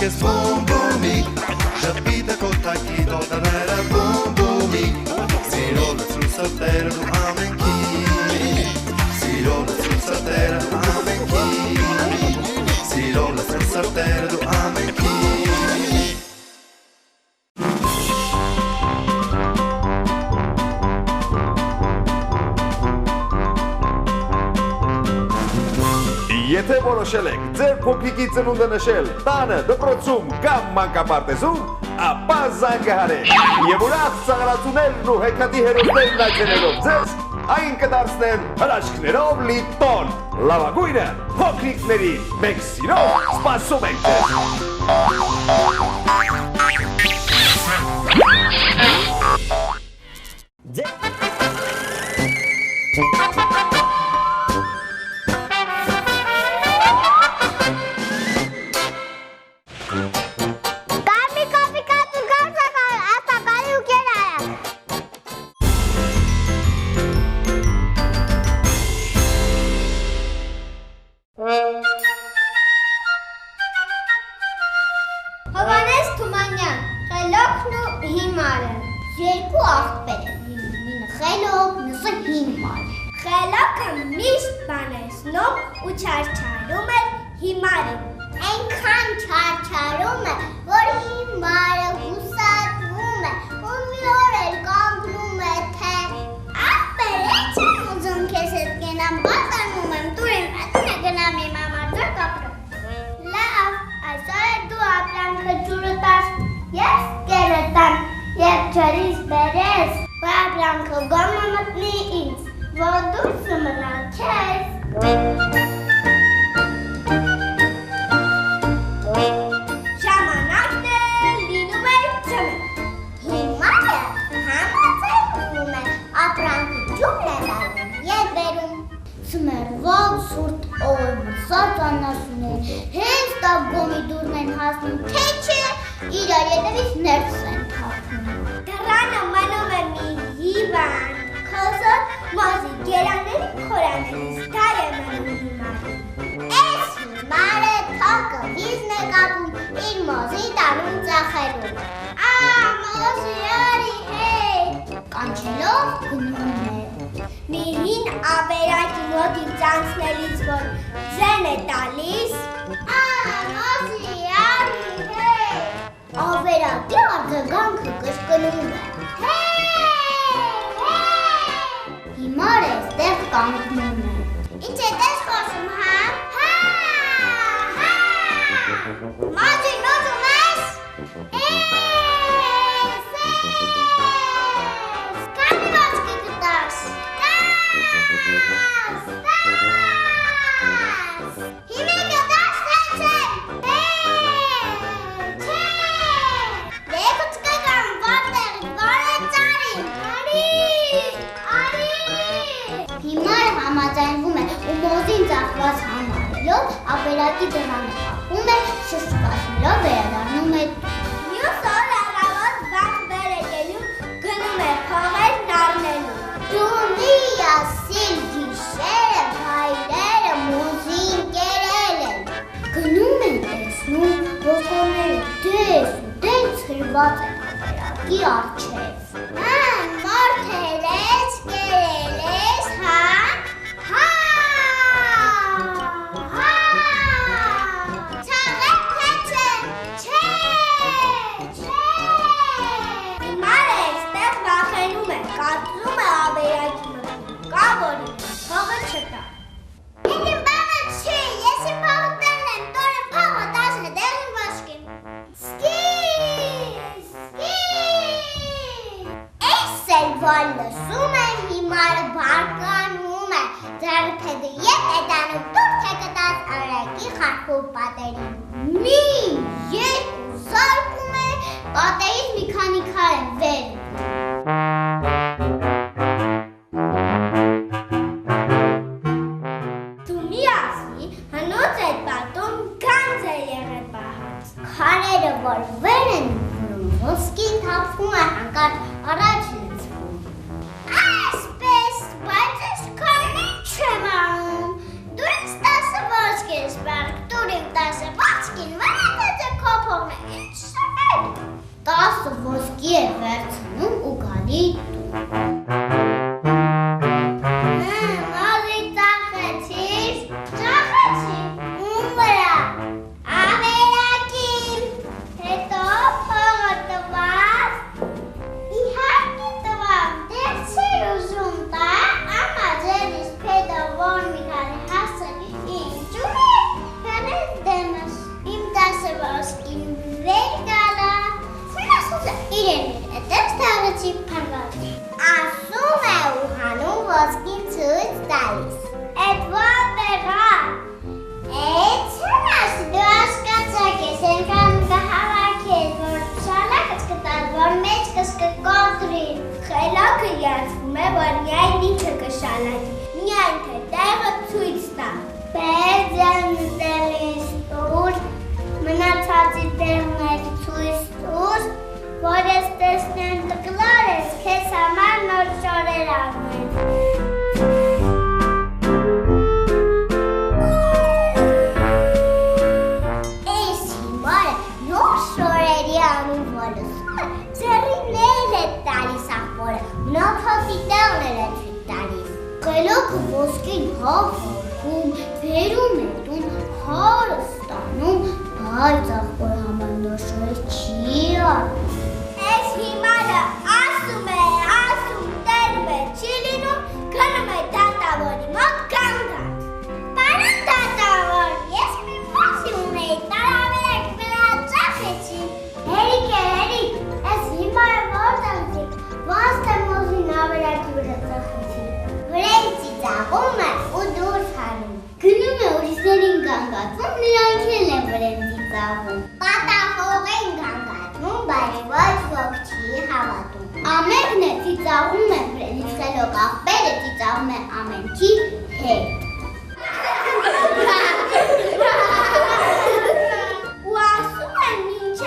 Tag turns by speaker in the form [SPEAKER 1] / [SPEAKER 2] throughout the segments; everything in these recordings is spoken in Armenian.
[SPEAKER 1] ես բումբումի Ժպիտը կոտակի դոտաները բումբումի Սիրո լծրու սրտերը դու ամենքի Սիրո լծրու սրտերը դու ամենքի Սիրո լծրու սրտերը դու ամենքի
[SPEAKER 2] Եթե որոշել եք ձեր փոքրիկի ծնունդը նշել տանը, դպրոցում կամ մանկապարտեզում, ապա զանգահարեք եւ ուրախ ծաղրացուներն ու հեքիաթի հերոսներն այցելելով ձեզ այն կդարձնեն հրաշքներով լի տոն։ Լավագույնը փոքրիկների մենք սիրով սպասում ենք ձեզ։
[SPEAKER 3] Հովհաննես Թումանյան, Խելոքն ու հիմարը, երկու աղբեր են, մինը խելոք, մյուսը հիմար։ Խելոքը միշտ բանեսնում ու չարչարում էր հիմարը։ Այնքան չարչարում է, որ հիմարը հուսատվում է, ու մի օր էլ կանգնում է, թե աղբեր ինչ եմ ուզում քեզ հետ գնամ, բացանում եմ, տուրին ատունը գնամ իմ ամարձոր կապրում։ Լավ, այսօր դու ապրանքը ջուրը տաս, ես կերը տան, և ջրից բերես, որ ապրանքը գոմը մտնի ինձ, որ դուրսը մնա քեզ։ Ժամանակն է լինում է ձմեռ, հիմարը համաձայնվում է, ապրանքը ջուրն է տալու և բերում։ Ձմեռվա սուրտ օր մսած անասուններ, հենց տավգոմի դուրն են հասնում, թե չէ իրար ետևից ներս են թափում։ Դռանը մնում է մի հիվան, քոսոտ մազի գերանների խորաններից դար է մնում հիմարը։ Էս հիմարը թոկը վիզն է կապում իր մոզի տանում ծախերում։ Մոզի արի հետ, կանչելով գնում է։ Մի հին ավերակի մոտից անցնելից, որ ձեն է տալիս, մոզի արի հետ, ավերակի արձագանքը կրկնում է, հիմարը այստեղ կանգնում է, ինչ է տես խոսում, հա, մոզի ուզում ես, քանի ոսկի կտաս, հիմիկը տաս, թե չէ, Դեքո չկայքան որտեղից, որ է ծարին, արի, հիմարը համաձայնվում է ու մոզին ծախված համարելով ավերակի դռանը կապում է, շշկացնելով վերադառնում է։ Մյուս օր առավոտ վաղ վեր է ելնում, գնում է փողեր նառնելու։ Դու մի ասիլ գիշերը հայրերը մոզին կերել են։ Գնում են տեսնում, ոսկորները դես ու դեն ցրված են ավերակի առջև։ Մարդեր ես, կերել ես, հա, ցաղեք թե չէ, հիմարը այստեղ վախենում է, կարծում է ավերակի մտնում, կա որի, փողը չտա։ Իմ բանը չի, ես իմ փողը տերն եմ, տորը փողը տասը դեղին ոսկին։ Էս էլ որ լսում է հիմարը բարկանում է, ձեռքեդը ետ է տանում դուր թե կտած ավերակի խարխուր պատերին։ Մի երկու սարկում է, պատերից մի քանի քար են վեր։ Դու մի ասի, հնոց այդ պատում գանձ է եղել պահած։ Քարերը որ վեր են ունում, ոսկին թափվում է հանկարծ առաջ լցվում։ Այսպես, բայց ես քարին չեմ անում։ Դու ինձ 10 ոսկի ես բերք, դու ինձ 10 ոսկին, վրա թե քո փողը 10 ոսկի է վերցնում ու գալի Մազի ծախեցիր, ում վրա, ավերակին, հետո փողը տված, իհարկե տված, դեր չեր ուզում տա, ամա ձերիս պետավոր մի կարի հասել, ինչու է, հենես դեմս, իմ 10 ոսկին վեր գալա, իրեն հետև ստաղեցի պարված, ասում է ու հանում ոսկին ցույց տալիս, էդ ոնտ եղա, չեն ասի, դու ասկացակ ես, ենքան կհավաքես, որ շալակս կտալ, որ մեջքս կկոտրի, խելոքը յացվում է, որ միայն ինչը կշալակի, միայն թե տեղը ցույց տա, բերձեն տելիս տուր, մնացածի տեղներ ցույց տուր, որ ես տեսնեմ տկլոր ես, քեզ համար նոր շորեր անեմ։ Էս հիմարը նոր շորերի անում որսում է, ձեռիներ է տալիս ախորը, մնացածի տեղներ է ցույց տալիս։ Խելոքը ոսկին հաղորդում, բերում է տուն, հարը ստանում, բայց ախորը համար նոր շորեր չի անում։ Էս հիմարը ասում է, տերում է, չի լինում, գնում է դատավորի մոտ կանգած։ Պարոն դատավոր, ես մի ոսի ունեի, տարավերակ վրա ծախեցի։ Հերիք է, էս հիմարը որտեղ ձիք, ոնց թե մոզին ավերակի վրա ծախեցի։ Վրեն ծիծաղում է ու դուրս հանում։ Գնում է ուրիշներին կանգացում, նրանք էլ են վրեն ծիծաղում։ Պատահող են կանգացում, բայց ոչ ոք չի հավատում։ Ամենքն է ծիծաղում է վրենից խելոք աղբերը ծիծաղում է ամենքի հետ։ Ու ասում են մինչև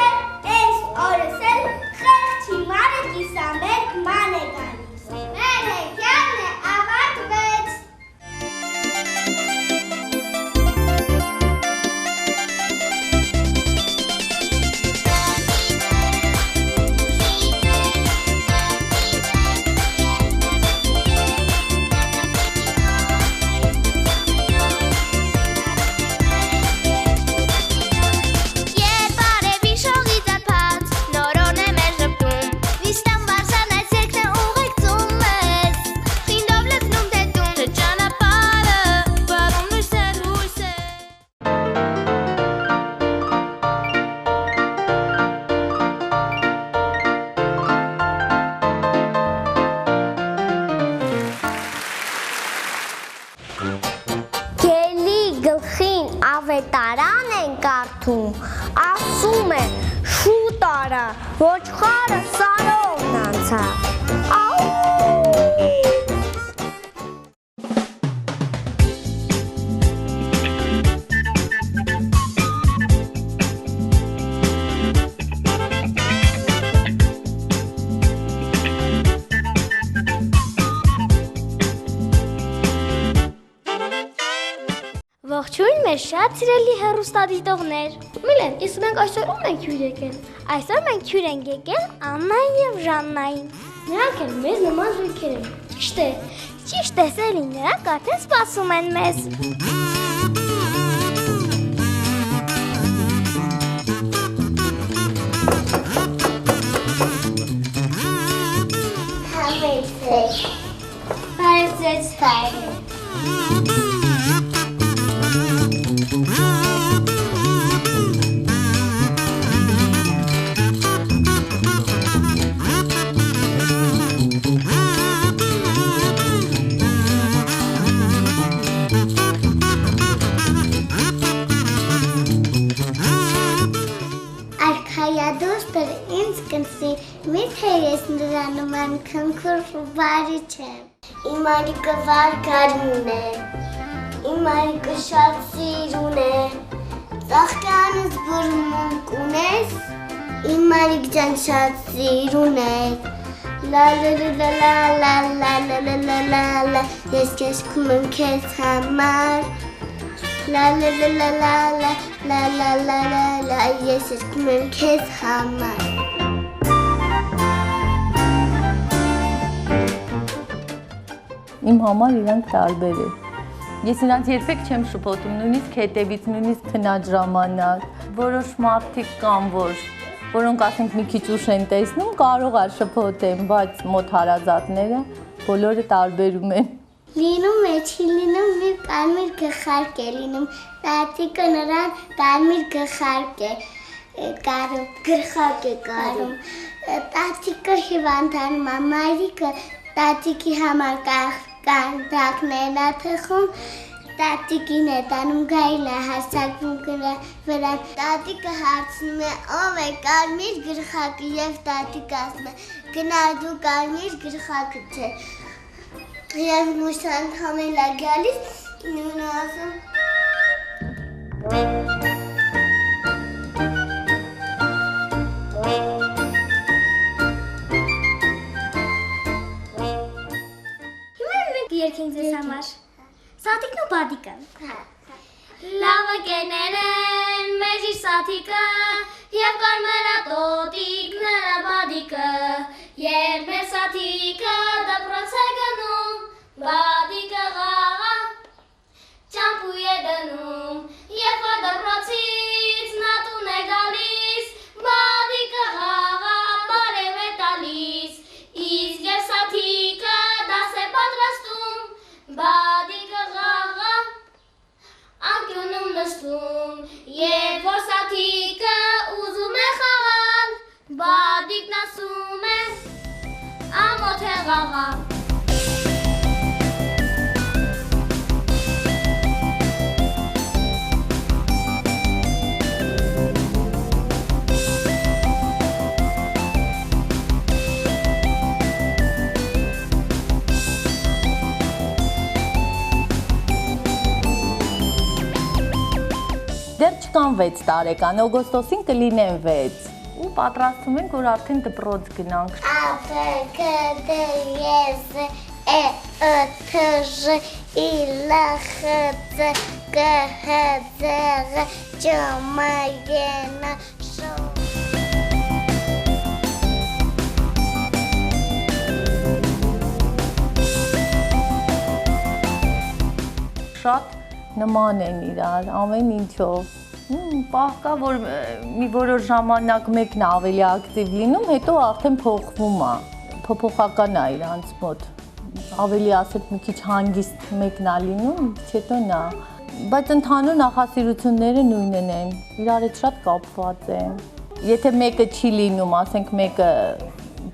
[SPEAKER 3] էս օրս էլ խեղճի մարը կիսամերկ ման է գալիս։ Մեր հեքիաթն է ավարտվեց։ Ավետարան են կարդում, ասում է շուտ արա, ոչխարը սարողն անցավ,
[SPEAKER 4] Ողջույն մեր շատ սիրելի հեռուստադիտողներ։ Միլեն, իսկ մենք այսօր ում ենք հյուր եկել։ Այսօր մենք հյուր ենք եկել Աննային եւ Ժաննային։ Նրանք էլ մեզ նման զույգեր են։ Ճիշտ է, Սելի, նրանք արդեն սպասում են մեզ։
[SPEAKER 3] Բարև Արքայադոստր ինձ կնսի, միթե ես նրանում եմ քնքուր ու բարի չեմ։ Իմ արիկը վարգարուն է, իմ արիկը շատ սիրուն է, ծաղկանս բրմունք ունես, իմ արիկ ջան շատ սիրուն է, լա լա լա լա լա լա լա լա լա լա լա, ես կեշքում եմ քեզ համար, La la la la la la la la la la la Ես երգում եմ քեզ համար
[SPEAKER 5] Իմ համար իրանք տարբեր են։ Ես նրանց երբեք չեմ շփոթում, նույնիսկ հետևից, նույնիսկ քնած ժամանակ։ Որոշ մարդիկ կան, որոնք ասենք մի քիչ ուշ են տեսնում, կարող է շփոթեն, բայց մոտ հարազատները բոլորը տարբերում են։
[SPEAKER 3] Լինում է, չի լինում, մի կարմիր գլխարկ է լինում, տատիկը նրան կարմիր գլխարկ է կարում, տատիկը հիվանդանում է, մայրիկը տատիկի համար կանդակներն է թխում, տատիկին է տանում գայլը հարձակվում վրան, տատիկը հարցնում է ով է կարմիր գլխարկը և տատիկը ասում է գնա դու կարմիր գլխարկը չէ Եվ մույս անդամել է գալիս, նույնը ասում
[SPEAKER 4] Երկենք ձեզ համար, սաթիկն ու բադիկը Լավը կերներ են մեզ իր սաթիկը Եվ կարմերատոտիկ նրա բադիկը Երբ մեր սաթիկը դպրոց է գնում Բադիկը ղաղա ճամպու է դնում Երբ որ դպրոցից նա տուն է գալիս Բադիկը ղաղա բարև է տալիս Իսկ և սաթիկը դաս է պատրաստում Բադիկը ղաղա անկյունում նստում Երբ որ սաթիկը ուզում է խաղալ Բադիկն ասում է ամոթ է ղաղա
[SPEAKER 5] Դեռ չկան 6 տարեկան, օգոստոսին կլինեն 6 ու պատրաստում ենք, որ արդեն դպրոց գնանք։
[SPEAKER 3] Ա, Կ, Դ, Ես, Է, Ը, Թ, Ժ, Ի, Լ, Խ, Ց, Կ, Հ, Ձ, Ղ, Չ, Մ, Ե, Ն, Շ
[SPEAKER 5] Շատ նման են իրար, ամեն ինչով։ Պահ կա, որ մի որոշ ժամանակ մեկն է ավելի ակտիվ լինում, հետո արդեն փոխվում է, փոփոխական է իրանց մոտ։ Ավելի ասեք մի քիչ հանգիստ մեկն է լինում, հետո նա։ Բայց ընդհանուր նախասիրությունները նույնն են, իրար հետ շատ կապված են։ Եթե մեկը չի լինում, ասենք մեկը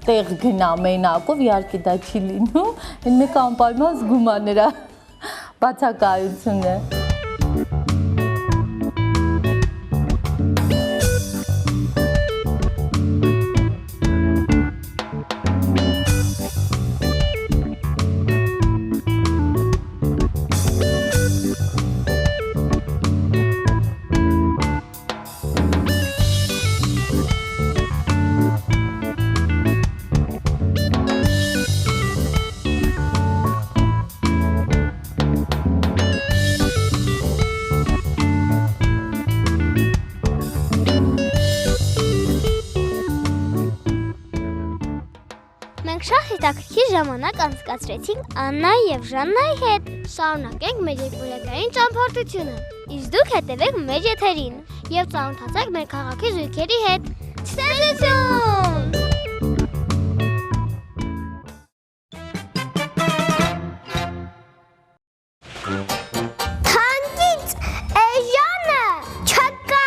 [SPEAKER 5] տեղ գնա մենակով, իհարկե դա չի լինում, այն մեկը անպայման զգում է նրա բացակայությունը։
[SPEAKER 4] Մենք շատ հետաքրքիր ժամանակ անցկացրեցինք Աննայի եւ Ժաննայի հետ։ Շարունակենք մեր երկուլեկային ճամփորդությունը։ Իսկ դուք հետևեք մեր եթերին եւ ծանոթացեք մեր քաղաքի զույգերի հետ։ Ցտեսություն!
[SPEAKER 3] Թանկից էժանը չկա